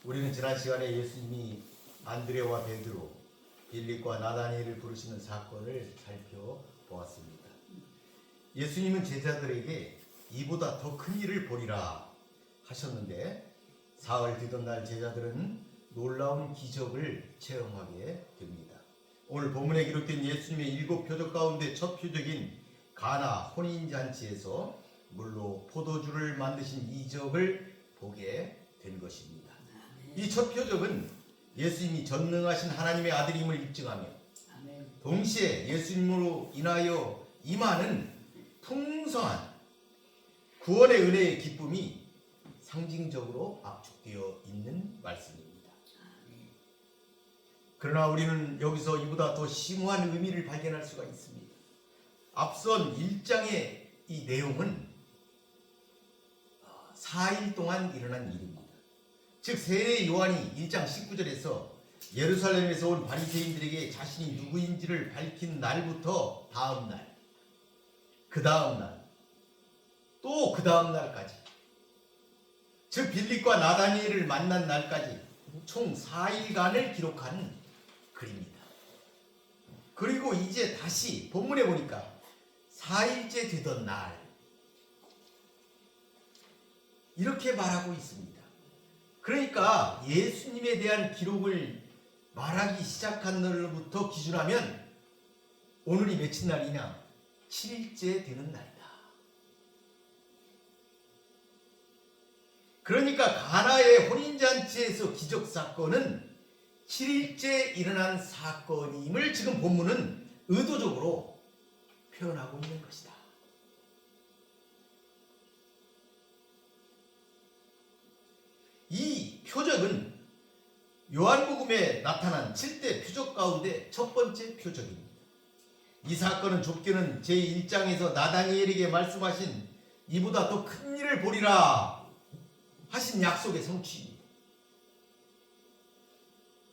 우리는 지난 시간에 예수님이 안드레와 베드로, 빌립과 나다니엘을 부르시는 사건을 살펴보았습니다. 예수님은 제자들에게 이보다 더 큰 일을 보리라 하셨는데 사흘 되던 날 제자들은 놀라운 기적을 체험하게 됩니다. 오늘 본문에 기록된 예수님의 7 표적 가운데 첫 표적인 가나 혼인잔치에서 물로 포도주를 만드신 이적을 보게 된 것입니다. 이 첫 표적은 예수님이 전능하신 하나님의 아들임을 입증하며 동시에 예수님으로 인하여 임하는 풍성한 구원의 은혜의 기쁨이 상징적으로 압축되어 있는 말씀입니다. 그러나 우리는 여기서 이보다 더 심오한 의미를 발견할 수가 있습니다. 앞선 1장의 이 내용은 4일 동안 일어난 일입니다. 즉 세례 요한이 1장 19절에서 예루살렘에서 온 바리새인들에게 자신이 누구인지를 밝힌 날부터 다음 날, 그 다음 날, 또 그 다음 날까지, 즉 빌립과 나다니엘을 만난 날까지 총 4일간을 기록한 글입니다. 그리고 이제 다시 본문에 보니까 4일째 되던 날 이렇게 말하고 있습니다. 그러니까 예수님에 대한 기록을 말하기 시작한 날부터 기준하면 오늘이 며칠 날이냐? 7일째 되는 날이다. 그러니까 가나의 혼인잔치에서 기적사건은 7일째 일어난 사건임을 지금 본문은 의도적으로 표현하고 있는 것이다. 이 표적은 요한복음에 나타난 7대 표적 가운데 첫 번째 표적입니다. 이 사건은 좁게는 제1장에서 나다니엘에게 말씀하신 이보다 더 큰 일을 보리라 하신 약속의 성취입니다.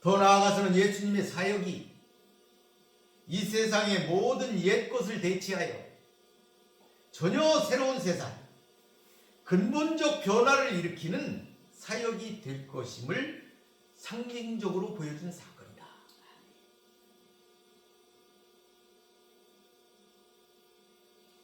더 나아가서는 예수님의 사역이 이 세상의 모든 옛것을 대체하여 전혀 새로운 세상, 근본적 변화를 일으키는 사역이 될 것임을 상징적으로 보여준 사건이다.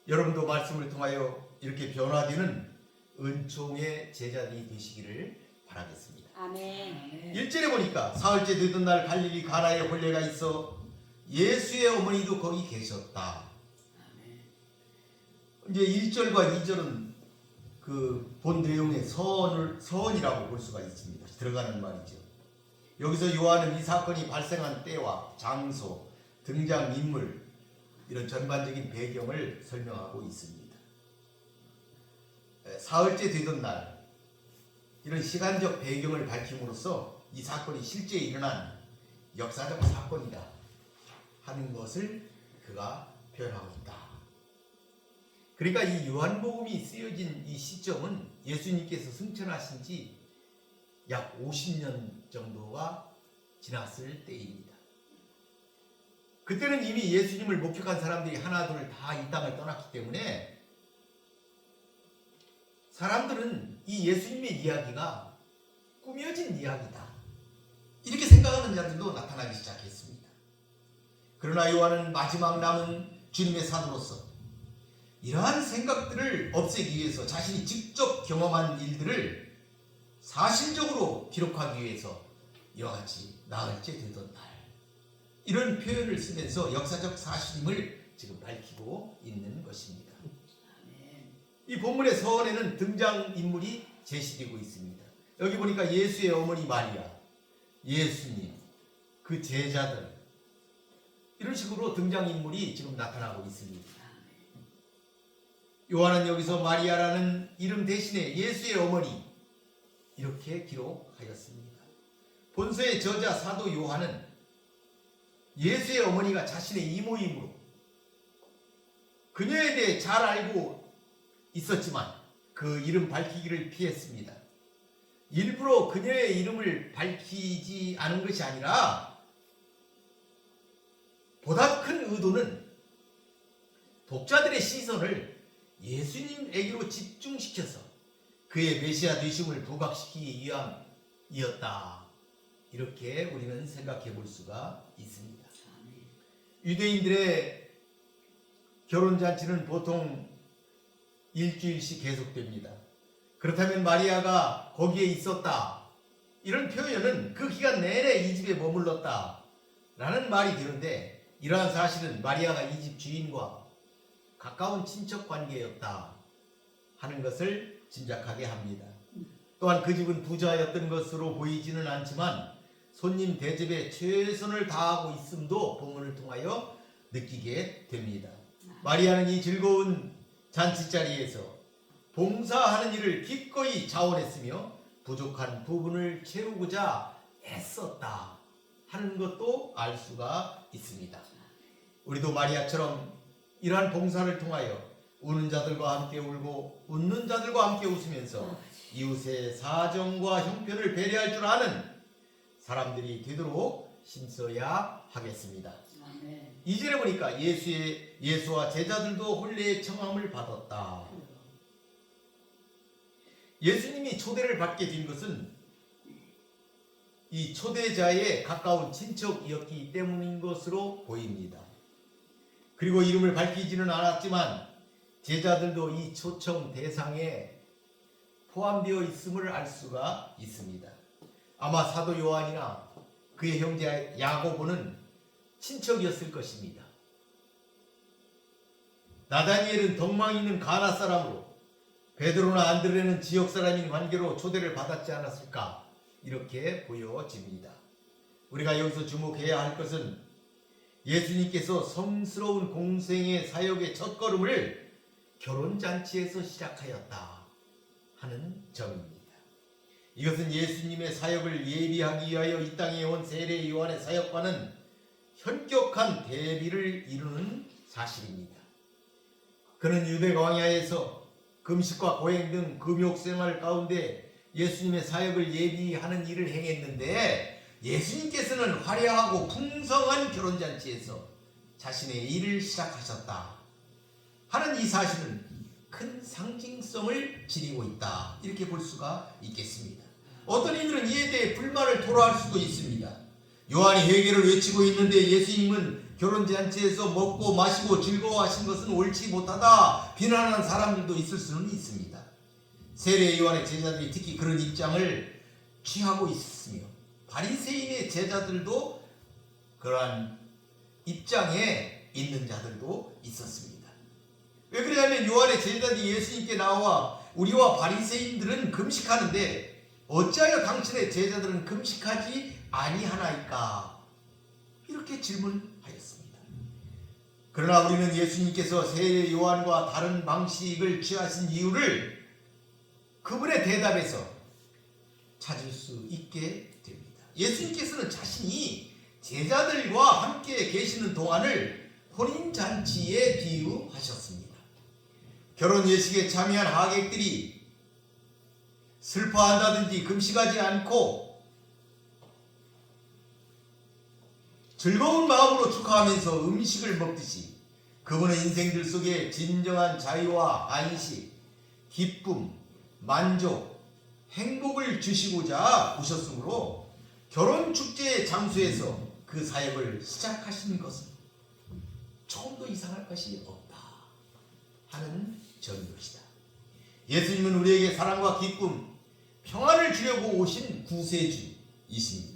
여러분도 말씀을 통하여 이렇게 변화되는 은총의 제자들이 되시기를 바라겠습니다. 아멘. 1절에 보니까 사흘째 되던 날 갈릴리 가나에 혼례가 있어 예수의 어머니도 거기 계셨다. 이제 1절과 2절은 그 본 내용의 서원이라고 볼 수가 있습니다. 들어가는 말이죠. 여기서 요한은 이 사건이 발생한 때와 장소, 등장인물 이런 전반적인 배경을 설명하고 있습니다. 사흘째 되던 날 이런 시간적 배경을 밝힘으로써 이 사건이 실제 일어난 역사적 사건이다 하는 것을 그가 표현하고 있다. 그러니까 이 요한복음이 쓰여진 이 시점은 예수님께서 승천하신 지 약 50년 정도가 지났을 때입니다. 그때는 이미 예수님을 목격한 사람들이 하나둘 다 이 땅을 떠났기 때문에 사람들은 이 예수님의 이야기가 꾸며진 이야기다 이렇게 생각하는 자들도 나타나기 시작했습니다. 그러나 요한은 마지막 남은 주님의 사도로서 이러한 생각들을 없애기 위해서 자신이 직접 경험한 일들을 사실적으로 기록하기 위해서 이와 같이 나흘째 되던 날 이런 표현을 쓰면서 역사적 사실임을 지금 밝히고 있는 것입니다. 이 본문의 서원에는 등장인물이 제시되고 있습니다. 여기 보니까 예수의 어머니 마리아, 예수님, 그 제자들 이런 식으로 등장인물이 지금 나타나고 있습니다. 요한은 여기서 마리아라는 이름 대신에 예수의 어머니 이렇게 기록하였습니다. 본서의 저자 사도 요한은 예수의 어머니가 자신의 이모이므로 그녀에 대해 잘 알고 있었지만 그 이름 밝히기를 피했습니다. 일부러 그녀의 이름을 밝히지 않은 것이 아니라 보다 큰 의도는 독자들의 시선을 예수님에게로 집중시켜서 그의 메시아 되심을 부각시키기 위한 이었다. 이렇게 우리는 생각해 볼 수가 있습니다. 유대인들의 결혼잔치는 보통 일주일씩 계속됩니다. 그렇다면 마리아가 거기에 있었다. 이런 표현은 그 기간 내내 이 집에 머물렀다 라는 말이 되는데, 이러한 사실은 마리아가 이 집 주인과 가까운 친척 관계였다 하는 것을 짐작하게 합니다. 또한 그 집은 부자였던 것으로 보이지는 않지만 손님 대접에 최선을 다하고 있음도 본문을 통하여 느끼게 됩니다. 마리아는 이 즐거운 잔치자리에서 봉사하는 일을 기꺼이 자원했으며 부족한 부분을 채우고자 애썼다 하는 것도 알 수가 있습니다. 우리도 마리아처럼 이러한 봉사를 통하여 우는 자들과 함께 울고 웃는 자들과 함께 웃으면서 이웃의 사정과 형편을 배려할 줄 아는 사람들이 되도록 힘써야 하겠습니다. 2절에 보니까 예수와 제자들도 혼례의 청함을 받았다. 예수님이 초대를 받게 된 것은 이 초대자의 가까운 친척이었기 때문인 것으로 보입니다. 그리고 이름을 밝히지는 않았지만 제자들도 이 초청 대상에 포함되어 있음을 알 수가 있습니다. 아마 사도 요한이나 그의 형제 야고보는 친척이었을 것입니다. 나다니엘은 덕망 있는 가나 사람으로, 베드로나 안드레는 지역 사람인 관계로 초대를 받았지 않았을까, 이렇게 보여집니다. 우리가 여기서 주목해야 할 것은 예수님께서 성스러운 공생의 사역의 첫걸음을 결혼잔치에서 시작하였다 하는 점입니다. 이것은 예수님의 사역을 예비하기 위하여 이 땅에 온 세례 요한의 사역과는 현격한 대비를 이루는 사실입니다. 그는 유대 광야에서 금식과 고행 등 금욕 생활 가운데 예수님의 사역을 예비하는 일을 행했는데, 예수님께서는 화려하고 풍성한 결혼잔치에서 자신의 일을 시작하셨다 하는 이 사실은 큰 상징성을 지니고 있다, 이렇게 볼 수가 있겠습니다. 어떤 이들은 이에 대해 불만을 토로할 수도 있습니다. 요한이 회개를 외치고 있는데 예수님은 결혼잔치에서 먹고 마시고 즐거워하신 것은 옳지 못하다 비난하는 사람들도 있을 수는 있습니다. 세례 요한의 제자들이 특히 그런 입장을 취하고 있었으며 바리새인의 제자들도 그러한 입장에 있는 자들도 있었습니다. 왜 그러냐면 요한의 제자들이 예수님께 나와 우리와 바리새인들은 금식하는데 어찌하여 당신의 제자들은 금식하지 아니하나이까, 이렇게 질문하였습니다. 그러나 우리는 예수님께서 세례 요한과 다른 방식을 취하신 이유를 그분의 대답에서 찾을 수 있게 됩니다. 예수님께서는 자신이 제자들과 함께 계시는 동안을 혼인잔치에 비유하셨습니다. 결혼 예식에 참여한 하객들이 슬퍼한다든지 금식하지 않고 즐거운 마음으로 축하하면서 음식을 먹듯이 그분의 인생들 속에 진정한 자유와 안식, 기쁨, 만족, 행복을 주시고자 오셨으므로 결혼 축제의 장소에서 그 사역을 시작하신 것은 조금도 이상할 것이 없다 하는 점인 것이다. 예수님은 우리에게 사랑과 기쁨, 평안을 주려고 오신 구세주이십니다.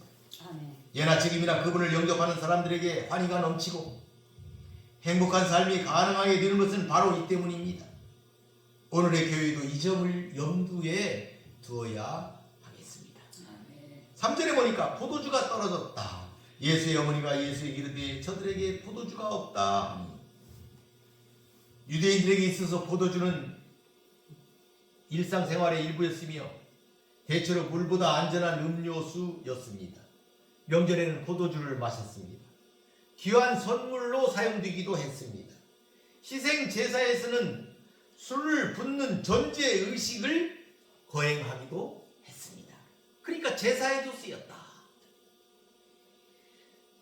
예나 지금이나 그분을 영접하는 사람들에게 환희가 넘치고 행복한 삶이 가능하게 되는 것은 바로 이 때문입니다. 오늘의 교회도 이 점을 염두에 두어야 하겠습니다. 3절에 보니까 포도주가 떨어졌다. 예수의 어머니가 예수에게 이르되 저들에게 포도주가 없다. 유대인들에게 있어서 포도주는 일상생활의 일부였으며 대체로 물보다 안전한 음료수였습니다. 명절에는 포도주를 마셨습니다. 귀한 선물로 사용되기도 했습니다. 희생 제사에서는 술을 붓는 전제 의식을 거행하기도 했습니다. 그러니까 제사에도 쓰였다.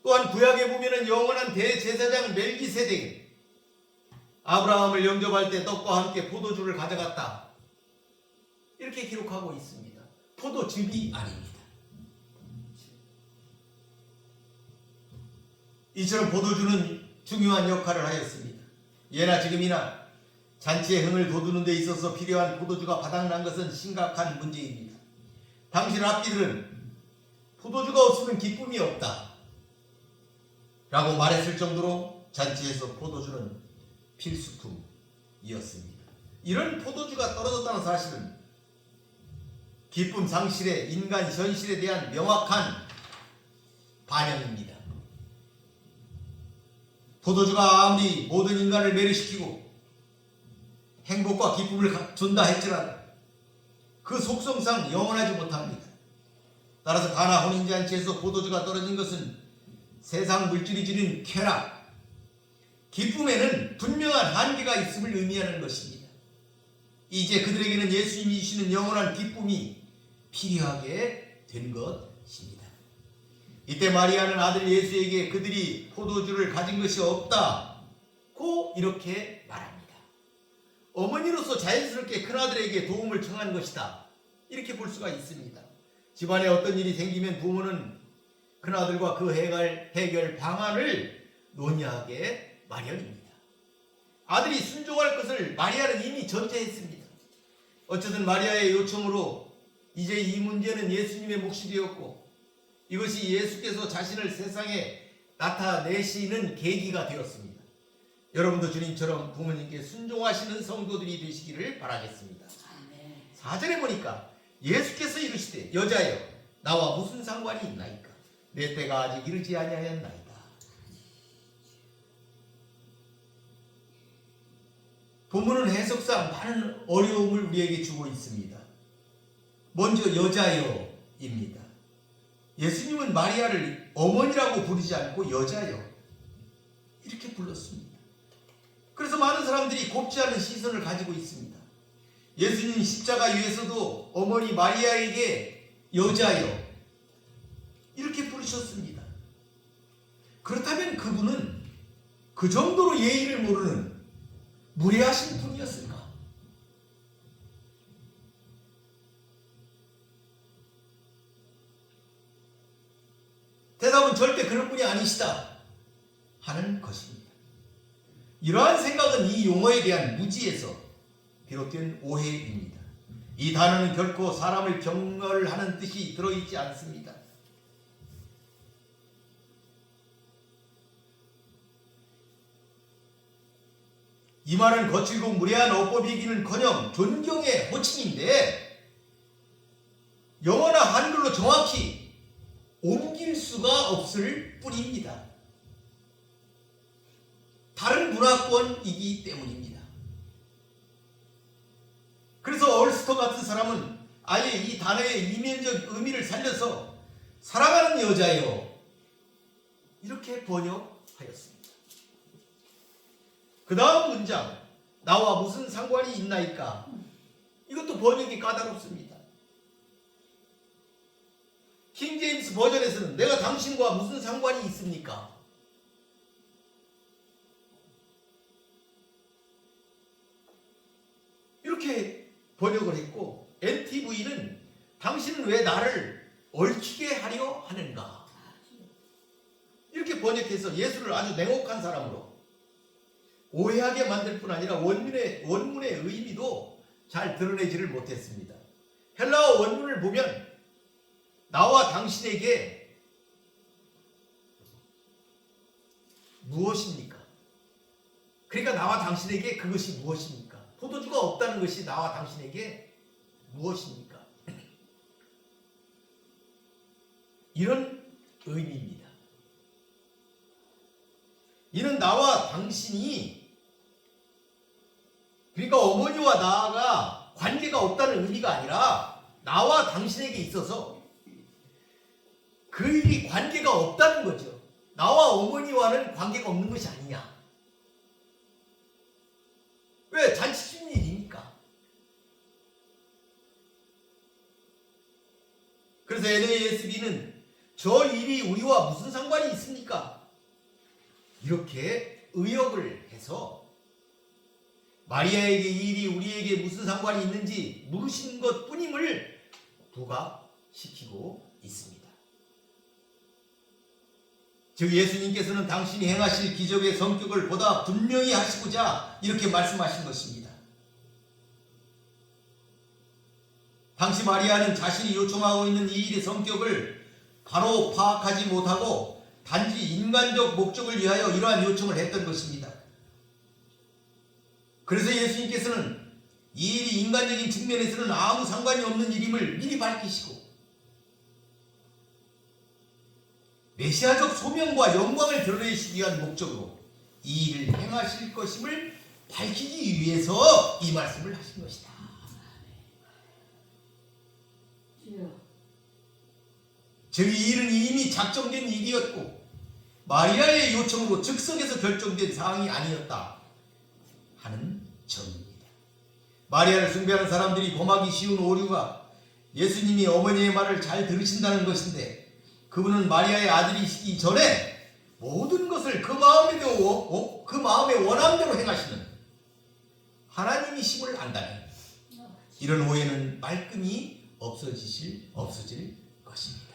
또한 구약에 보면은 영원한 대제사장 멜기세덱, 아브라함을 영접할 때 떡과 함께 포도주를 가져갔다, 이렇게 기록하고 있습니다. 포도즙이 아닙니다. 이처럼 포도주는 중요한 역할을 하였습니다. 예나 지금이나 잔치의 흥을 돋우는 데 있어서 필요한 포도주가 바닥난 것은 심각한 문제입니다. 당시 랍비들은 포도주가 없으면 기쁨이 없다 라고 말했을 정도로 잔치에서 포도주는 필수품이었습니다. 이런 포도주가 떨어졌다는 사실은 기쁨 상실의 인간 현실에 대한 명확한 반영입니다. 포도주가 아무리 모든 인간을 매료시키고 행복과 기쁨을 준다 할지라도 그 속성상 영원하지 못합니다. 따라서 가나 혼인잔치에서 포도주가 떨어진 것은 세상 물질이 주는 쾌락, 기쁨에는 분명한 한계가 있음을 의미하는 것입니다. 이제 그들에게는 예수님이 주시는 영원한 기쁨이 필요하게 된 것입니다. 이때 마리아는 아들 예수에게 그들이 포도주를 가진 것이 없다고 이렇게 말합니다. 어머니로서 자연스럽게 큰아들에게 도움을 청한 것이다, 이렇게 볼 수가 있습니다. 집안에 어떤 일이 생기면 부모는 큰아들과 그 해결 방안을 논의하게 마련입니다. 아들이 순종할 것을 마리아는 이미 전제했습니다. 어쨌든 마리아의 요청으로 이제 이 문제는 예수님의 몫이 되었고 이것이 예수께서 자신을 세상에 나타내시는 계기가 되었습니다. 여러분도 주님처럼 부모님께 순종하시는 성도들이 되시기를 바라겠습니다. 4절에 보니까 예수께서 이르시되 여자여 나와 무슨 상관이 있나이까? 내 때가 아직 이르지 아니하였나이다. 본문은 해석상 많은 어려움을 우리에게 주고 있습니다. 먼저 여자여입니다. 예수님은 마리아를 어머니라고 부르지 않고 여자여 이렇게 불렀습니다. 그래서 많은 사람들이 곱지 않은 시선을 가지고 있습니다. 예수님 십자가 위에서도 어머니 마리아에게 여자여 이렇게 부르셨습니다. 그렇다면 그분은 그 정도로 예의를 모르는 무례하신 분이었을까? 대답은 절대 그런 분이 아니시다 하는 것입니다. 이러한 생각은 이 용어에 대한 무지에서 비롯된 오해입니다. 이 단어는 결코 사람을 경멸하는 뜻이 들어있지 않습니다. 이 말은 거칠고 무례한 어법이기는커녕 존경의 호칭인데 영어나 한글로 정확히 옮길 수가 없을 뿐입니다. 다른 문화권이기 때문입니다. 그래서 얼스터 같은 사람은 아예 이 단어의 이면적 의미를 살려서 사랑하는 여자요 이렇게 번역하였습니다. 그 다음 문장 나와 무슨 상관이 있나이까? 이것도 번역이 까다롭습니다. 킹제임스 버전에서는 내가 당신과 무슨 상관이 있습니까? 이렇게 번역을 했고 NTV는 당신은 왜 나를 얽히게 하려 하는가? 이렇게 번역해서 예수를 아주 냉혹한 사람으로 오해하게 만들 뿐 아니라 원문의 의미도 잘 드러내지를 못했습니다. 헬라어 원문을 보면 나와 당신에게 무엇입니까? 그러니까 나와 당신에게 그것이 무엇입니까? 포도주가 없다는 것이 나와 당신에게 무엇입니까? 이런 의미입니다. 이는 나와 당신이 그러니까 어머니와 나가 관계가 없다는 의미가 아니라 나와 당신에게 있어서 그 일이 관계가 없다는 거죠. 나와 어머니와는 관계가 없는 것이 아니냐. 왜? 잔치집 일이니까. 그래서 NASB는 저 일이 우리와 무슨 상관이 있습니까? 이렇게 의역을 해서 마리아에게 이 일이 우리에게 무슨 상관이 있는지 물으신 것 뿐임을 부각시키고 있습니다. 즉 예수님께서는 당신이 행하실 기적의 성격을 보다 분명히 하시고자 이렇게 말씀하신 것입니다. 당시 마리아는 자신이 요청하고 있는 이 일의 성격을 바로 파악하지 못하고 단지 인간적 목적을 위하여 이러한 요청을 했던 것입니다. 그래서 예수님께서는 이 일이 인간적인 측면에서는 아무 상관이 없는 일임을 미리 밝히시고 메시아적 소명과 영광을 드러내시기 위한 목적으로 이 일을 행하실 것임을 밝히기 위해서 이 말씀을 하신 것이다. 즉 이 일은 이미 작정된 일이었고 마리아의 요청으로 즉석에서 결정된 사항이 아니었다 하는 점입니다. 마리아를 숭배하는 사람들이 범하기 쉬운 오류가 예수님이 어머니의 말을 잘 들으신다는 것인데 그분은 마리아의 아들이시기 전에 모든 것을 그 마음의 원함대로 행하시는 하나님이심을 안다면 이런 오해는 말끔히 없어질 것입니다.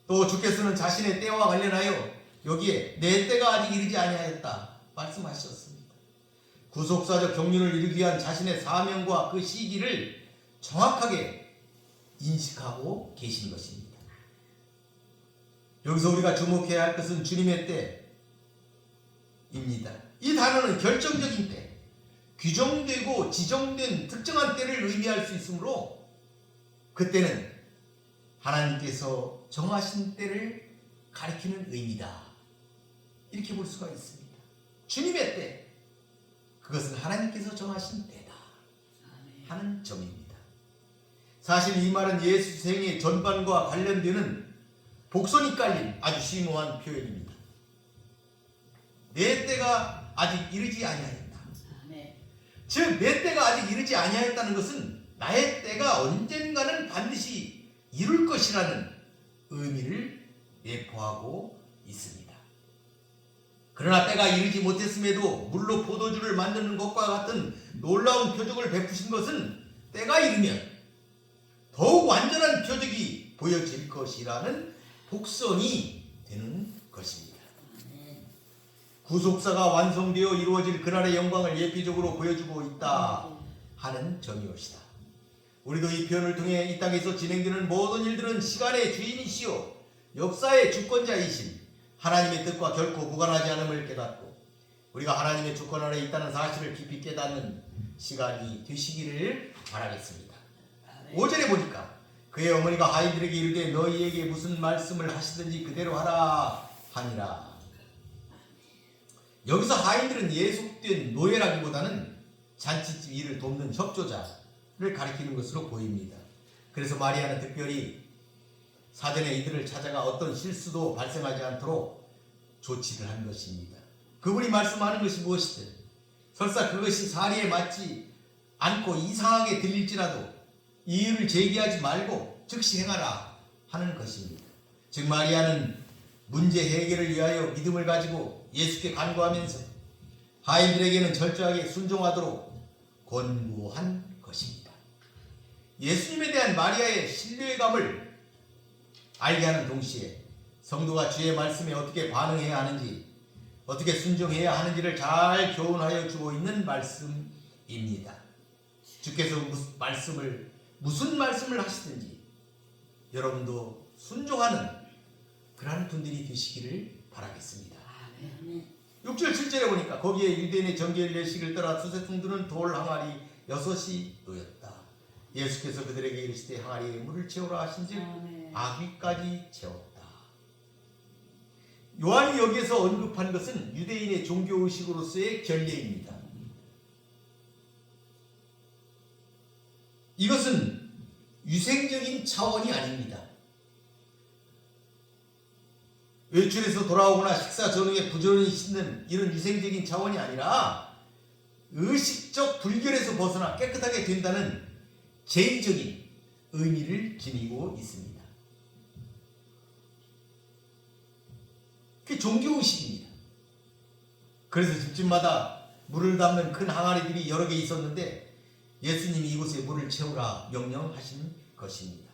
또 주께서는 자신의 때와 관련하여 여기에 내 때가 아직 이르지 아니하였다 말씀하셨습니다. 구속사적 경륜을 이루기 위한 자신의 사명과 그 시기를 정확하게 인식하고 계신 것입니다. 여기서 우리가 주목해야 할 것은 주님의 때입니다. 이 단어는 결정적인 때, 규정되고 지정된 특정한 때를 의미할 수 있으므로 그때는 하나님께서 정하신 때를 가리키는 의미다. 이렇게 볼 수가 있습니다. 주님의 때, 그것은 하나님께서 정하신 때다 하는 점입니다. 사실 이 말은 예수 생애 전반과 관련되는 복선이 깔린 아주 심오한 표현입니다. 내 때가 아직 이르지 아니하였다. 즉 내 때가 아직 이르지 아니하였다는 것은 나의 때가 언젠가는 반드시 이룰 것이라는 의미를 내포하고 있습니다. 그러나 때가 이르지 못했음에도 물로 포도주를 만드는 것과 같은 놀라운 표적을 베푸신 것은 때가 이르면 더욱 완전한 표적이 보여질 것이라는 복선이 되는 것입니다. 구속사가 완성되어 이루어질 그날의 영광을 예표적으로 보여주고 있다 하는 점이옵시다. 우리도 이 표현을 통해 이 땅에서 진행되는 모든 일들은 시간의 주인이시오 역사의 주권자이신 하나님의 뜻과 결코 무관하지 않음을 깨닫고 우리가 하나님의 주권 아래 있다는 사실을 깊이 깨닫는 시간이 되시기를 바라겠습니다. 5절에 보니까 그의 어머니가 하인들에게 이르되 너희에게 무슨 말씀을 하시든지 그대로 하라 하니라. 여기서 하인들은 예속된 노예라기보다는 잔치집 일을 돕는 협조자를 가리키는 것으로 보입니다. 그래서 마리아는 특별히 사전에 이들을 찾아가 어떤 실수도 발생하지 않도록 조치를 한 것입니다. 그분이 말씀하는 것이 무엇이든 설사 그것이 사리에 맞지 않고 이상하게 들릴지라도 이유를 제기하지 말고 즉시 행하라 하는 것입니다. 즉 마리아는 문제 해결을 위하여 믿음을 가지고 예수께 간구하면서 하인들에게는 철저하게 순종하도록 권고한 것입니다. 예수님에 대한 마리아의 신뢰감을 알게 하는 동시에 성도가 주의 말씀에 어떻게 반응해야 하는지 어떻게 순종해야 하는지를 잘 교훈하여 주고 있는 말씀입니다. 주께서 무슨 말씀을 하시든지 여러분도 순종하는 그러한 분들이 되시기를 바라겠습니다. 6절 7절에 보니까 거기에 유대인의 정결 예식을 따라 수세통들은 돌 항아리 6이 놓였다. 예수께서 그들에게 이르시되 항아리에 물을 채우라 하신즉 아귀까지 채웠다. 요한이 여기에서 언급한 것은 유대인의 종교의식으로서의 결례입니다. 이것은 위생적인 차원이 아닙니다. 외출해서 돌아오거나 식사 전후에 부지런히 씻는 이런 위생적인 차원이 아니라 의식적 불결에서 벗어나 깨끗하게 된다는 제의적인 의미를 지니고 있습니다. 그게 종교의식입니다. 그래서 집집마다 물을 담는 큰 항아리들이 여러 개 있었는데 예수님이 이곳에 물을 채우라 명령하신 것입니다.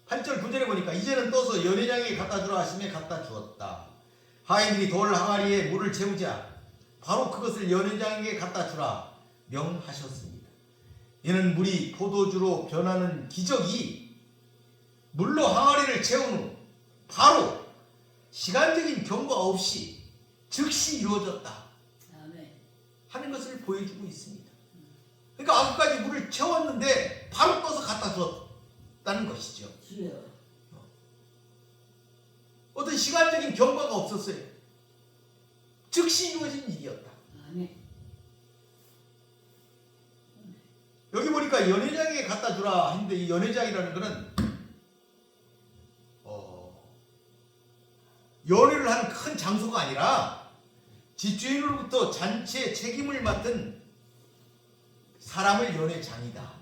8절 9절에 보니까 이제는 떠서 연회장에게 갖다 주라 하시매 갖다 주었다. 하인들이 돌 항아리에 물을 채우자 바로 그것을 연회장에게 갖다 주라 명하셨습니다. 이는 물이 포도주로 변하는 기적이 물로 항아리를 채운 후 바로 시간적인 경과 없이 즉시 이루어졌다 하는 것을 보여주고 있습니다. 그러니까 아까까지 물을 채웠는데 바로 떠서 갖다 줬다는 것이죠. 어떤 시간적인 경과가 없었어요. 즉시 이루어진 일이었다. 여기 보니까 연회장에 갖다 주라 했는데 이 연회장이라는 것은 연회를 하는 큰 장소가 아니라 집주인으로부터 잔치의 책임을 맡은 사람을 연회장이다.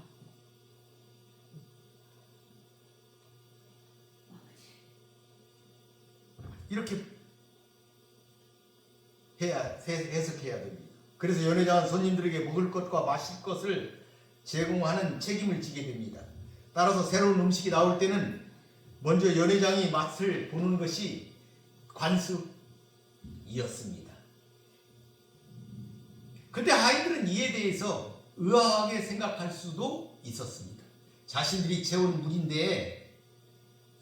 이렇게 해석해야 됩니다. 그래서 연회장은 손님들에게 먹을 것과 마실 것을 제공하는 책임을 지게 됩니다. 따라서 새로운 음식이 나올 때는 먼저 연회장이 맛을 보는 것이 관습이었습니다. 근데 하인들은 이에 대해서 의아하게 생각할 수도 있었습니다. 자신들이 채운 물인데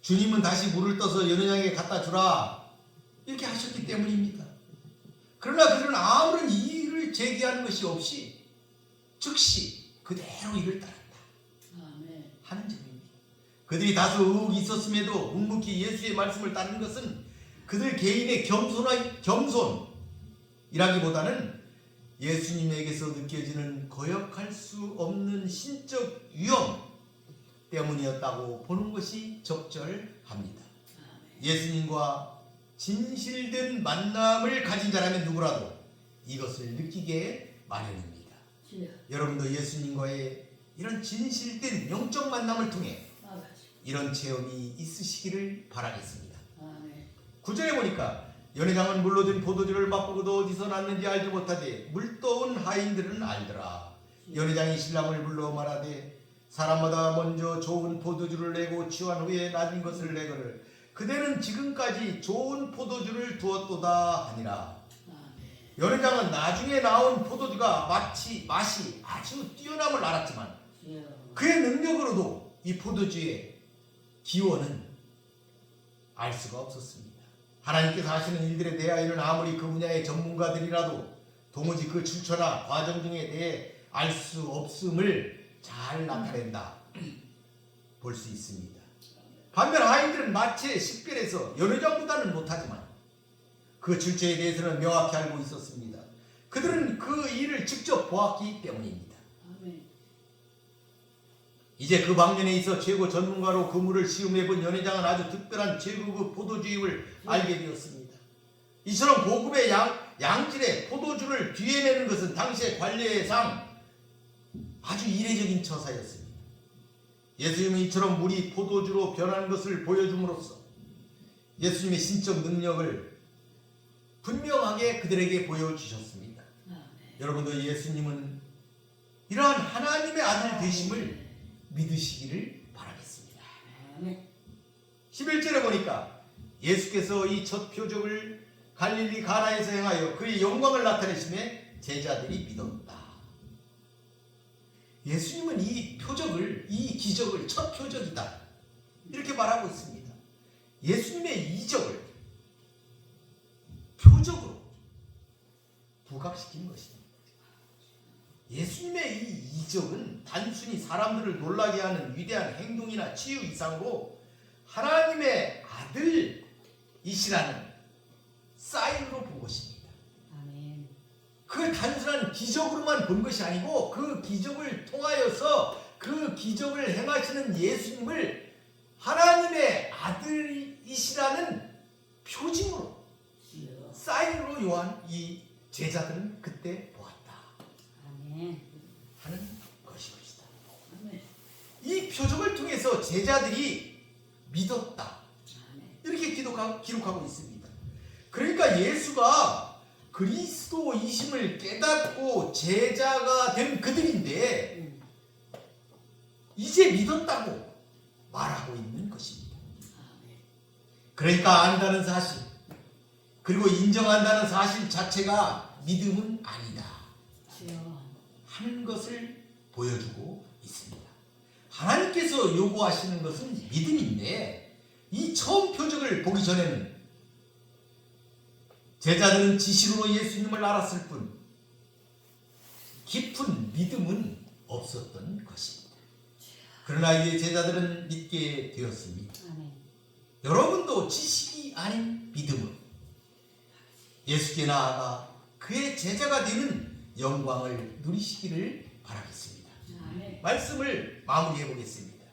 주님은 다시 물을 떠서 연회장에게 갖다 주라 이렇게 하셨기 때문입니다. 그러나 그들은 아무런 이의를 제기하는 것이 없이 즉시 그대로 이를 따랐다 하는 점입니다. 그들이 다소 의혹이 있었음에도 묵묵히 예수의 말씀을 따르는 것은 그들 개인의 겸손이라기보다는 예수님에게서 느껴지는 거역할 수 없는 신적 위험 때문이었다고 보는 것이 적절합니다. 예수님과 진실된 만남을 가진 자라면 누구라도 이것을 느끼게 마련입니다. 여러분도 예수님과의 이런 진실된 영적 만남을 통해 이런 체험이 있으시기를 바라겠습니다. 9절에 보니까 연회장은 물로 든 포도주를 맛보고도 어디서 났는지 알지 못하되 물떠온 하인들은 알더라. 연회장이 신랑을 불러 말하되 사람마다 먼저 좋은 포도주를 내고 취한 후에 낮은 것을 내거를 그대는 지금까지 좋은 포도주를 두었도다 하니라. 연회장은 나중에 나온 포도주가 맛이 아주 뛰어남을 알았지만 그의 능력으로도 이 포도주의 기원은 알 수가 없었습니다. 하나님께서 하시는 일들에 대하여는 아무리 그 분야의 전문가들이라도 도무지 그 출처나 과정 등에 대해 알 수 없음을 잘 나타낸다 볼 수 있습니다. 반면 하인들은 마치의 식별에서 연회장보다는 못하지만 그 출처에 대해서는 명확히 알고 있었습니다. 그들은 그 일을 직접 보았기 때문입니다. 이제 그 방면에 있어 최고 전문가로 그물을 시험해본 연회장은 아주 특별한 최고급 포도주임을 알게 되었습니다. 이처럼 고급의 양질의 포도주를 뒤에내는 것은 당시의 관례상 아주 이례적인 처사였습니다. 예수님은 이처럼 물이 포도주로 변하는 것을 보여줌으로써 예수님의 신적 능력을 분명하게 그들에게 보여주셨습니다. 여러분도 예수님은 이러한 하나님의 아들 되심을 믿으시기를 바라겠습니다. 11절에 보니까 예수께서 이 첫 표적을 갈릴리 가나에서 행하여 그의 영광을 나타내심에 제자들이 믿었다. 예수님은 이 기적을 첫 표적이다 이렇게 말하고 있습니다. 예수님의 이적을 표적으로 부각시킨 것입니다. 예수님의 이 이적은 단순히 사람들을 놀라게 하는 위대한 행동이나 치유 이상으로 하나님의 아들이시라는 사인으로 본 것입니다. 그걸 단순한 기적으로만 본 것이 아니고 그 기적을 통하여서 그 기적을 행하시는 예수님을 하나님의 아들이시라는 표징으로 사인으로 요한 이 제자들은 그때 보았다 하는 것이었다. 이 표적을 통해서 제자들이 믿었다 이렇게 기록하고 있습니다. 그러니까 예수가 그리스도이심을 깨닫고 제자가 된 그들인데 이제 믿었다고 말하고 있는 것입니다. 그러니까 안다는 사실, 그리고 인정한다는 사실 자체가 믿음은 아니다 하는 것을 보여주고 있습니다. 하나님께서 요구하시는 것은 믿음인데 이 처음 표적을 보기 전에는 제자들은 지식으로 예수님을 알았을 뿐 깊은 믿음은 없었던 것입니다. 그러나 이제 제자들은 믿게 되었습니다. 여러분도 지식이 아닌 믿음으로 예수께 나아가 그의 제자가 되는 영광을 누리시기를 바라겠습니다. 말씀을 마무리해 보겠습니다.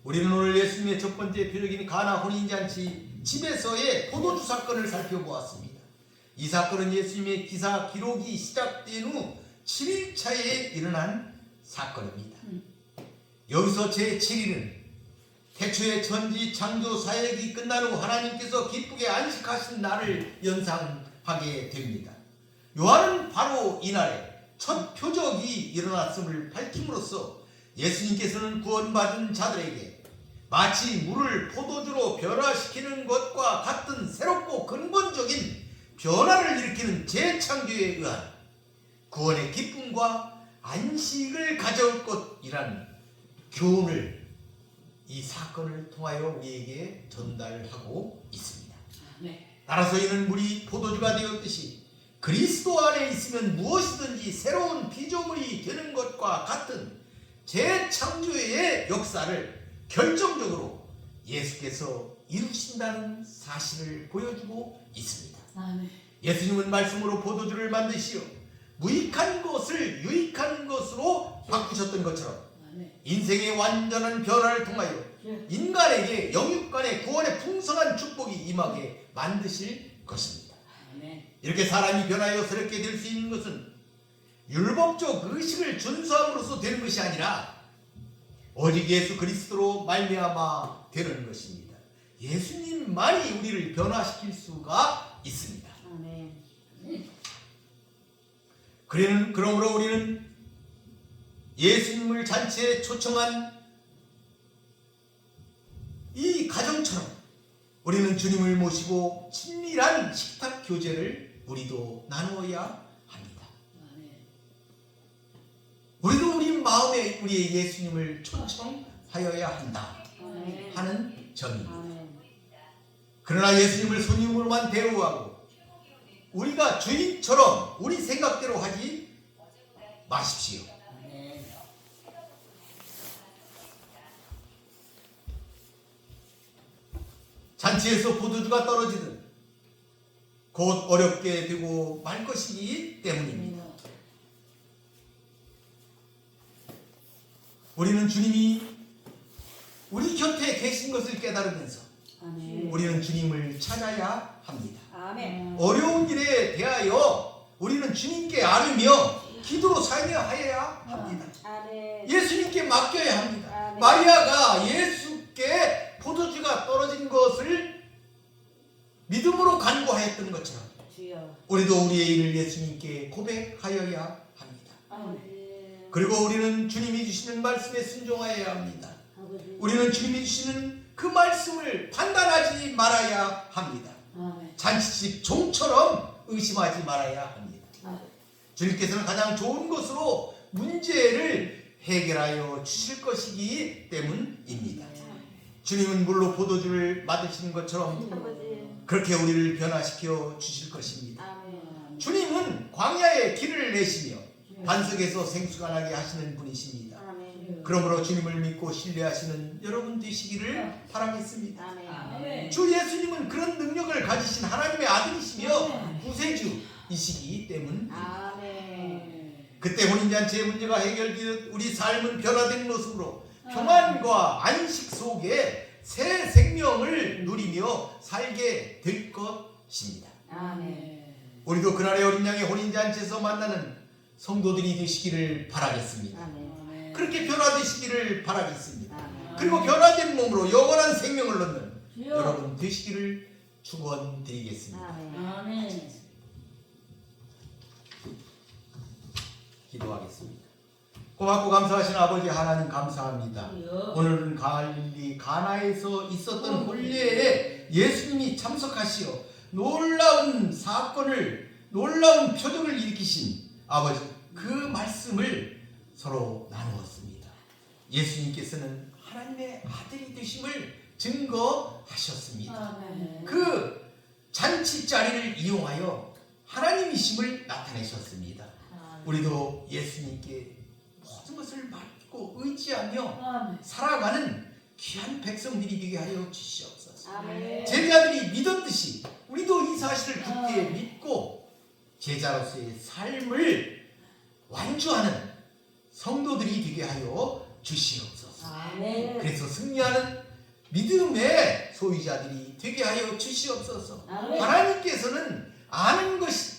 우리는 오늘 예수님의 첫 번째 표적인 가나 혼인잔치 집에서의 포도주 사건을 살펴보았습니다. 이 사건은 예수님의 기사 기록이 시작된 후 7일차에 일어난 사건입니다. 여기서 제7일은 태초에 천지 창조 사역이 끝난 후 하나님께서 기쁘게 안식하신 날을 연상하게 됩니다. 요한은 바로 이날에 첫 표적이 일어났음을 밝힘으로써 예수님께서는 구원받은 자들에게 마치 물을 포도주로 변화시키는 것과 같은 새롭고 근본적인 변화를 일으키는 재창조에 의한 구원의 기쁨과 안식을 가져올 것이라는 교훈을 이 사건을 통하여 우리에게 전달하고 있습니다. 따라서 이는 물이 포도주가 되었듯이 그리스도 안에 있으면 무엇이든지 새로운 피조물이 되는 것과 같은 재창조의 역사를 결정적으로 예수께서 이루신다는 사실을 보여주고 있습니다. 예수님은 말씀으로 포도주를 만드시어 무익한 것을 유익한 것으로 바꾸셨던 것처럼 인생의 완전한 변화를 통하여 인간에게 영육간의 구원의 풍성한 축복이 임하게 만드실 것입니다. 이렇게 사람이 변하여 새롭게 될 수 있는 것은 율법적 의식을 준수함으로써 되는 것이 아니라 오직 예수 그리스도로 말미암아 되는 것입니다. 예수님만이 우리를 변화시킬 수가 있습니다. 그러므로 우리는 예수님을 잔치에 초청한 이 가정처럼 우리는 주님을 모시고 친밀한 식탁 교제를 우리도 나누어야 합니다. 우리도 우리 마음에 우리의 예수님을 초청하여야 한다 하는 점입니다. 그러나 예수님을 손님으로만 대우하고 우리가 주인처럼 우리 생각대로 하지 마십시오. 잔치에서 포도주가 떨어지든 곧 어렵게 되고 말 것이기 때문입니다. 우리는 주님이 우리 곁에 계신 것을 깨달으면서 우리는 주님을 찾아야 합니다. 어려운 일에 대하여 우리는 주님께 아뢰며 기도로 사용하여야 합니다. 예수님께 맡겨야 합니다. 마리아가 예수께 포도주가 떨어진 것을 믿음으로 간구하였던 것처럼 우리도 우리의 일을 예수님께 고백하여야 합니다. 그리고 우리는 주님이 주시는 말씀에 순종하여야 합니다. 우리는 주님이 주시는 그 말씀을 판단하지 말아야 합니다. 잔치집 종처럼 의심하지 말아야 합니다. 주님께서는 가장 좋은 것으로 문제를 해결하여 주실 것이기 때문입니다. 주님은 물로 포도주를 만드시는 것처럼 그렇게 우리를 변화시켜 주실 것입니다. 주님은 광야에 길을 내시며 반석에서 생수가 나게 하시는 분이십니다. 그러므로 주님을 믿고 신뢰하시는 여러분 되시기를 바라겠습니다. 주 예수님은 그런 능력을 가지신 하나님의 아들이시며 구세주이시기 때문입니다. 그때 혼인잔치의 문제가 해결되어 우리 삶은 변화된 모습으로 평안과 안식 속에 새 생명을 누리며 살게 될 것입니다. 우리도 그날의 어린 양의 혼인잔치에서 만나는 성도들이 되시기를 바라겠습니다. 그렇게 변화되시기를 바라겠습니다. 그리고 변화된 몸으로 영원한 생명을 얻는 여러분 되시기를 축원드리겠습니다. 기도하겠습니다. 고맙고 감사하신 아버지 하나님 감사합니다. 오늘은 갈릴리 가나에서 있었던 혼례에 예수님이 참석하시어 놀라운 사건을, 놀라운 표적을 일으키신 아버지, 그 말씀을 서로 나누었습니다. 예수님께서는 하나님의 아들이 되심을 증거하셨습니다. 그 잔치 자리를 이용하여 하나님이심을 나타내셨습니다. 우리도 예수님께 모든 것을 맡고 의지하며 살아가는 귀한 백성들이 되게 하여 주시옵소서. 제자들이 믿었듯이 우리도 이 사실을 굳게 믿고 제자로서의 삶을 완주하는 성도들이 되게 하여 주시옵소서. 그래서 승리하는 믿음의 소유자들이 되게 하여 주시옵소서. 하나님께서는 아는 것이,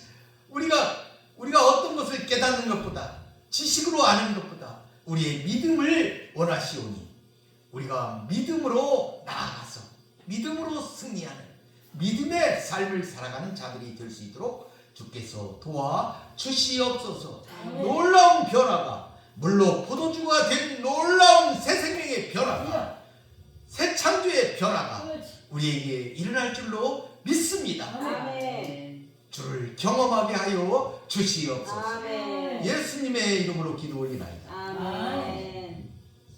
우리가 어떤 것을 깨닫는 것보다, 지식으로 아는 것보다 우리의 믿음을 원하시오니 우리가 믿음으로 나아가서 믿음으로 승리하는 믿음의 삶을 살아가는 자들이 될 수 있도록 주께서 도와주시옵소서. 놀라운 변화가, 물로 포도주가 된 놀라운 새 생명의 변화가, 새 창조의 변화가 우리에게 일어날 줄로 믿습니다. 주를 경험하게 하여 주시옵소서. 예수님의 이름으로 기도 올리나이다.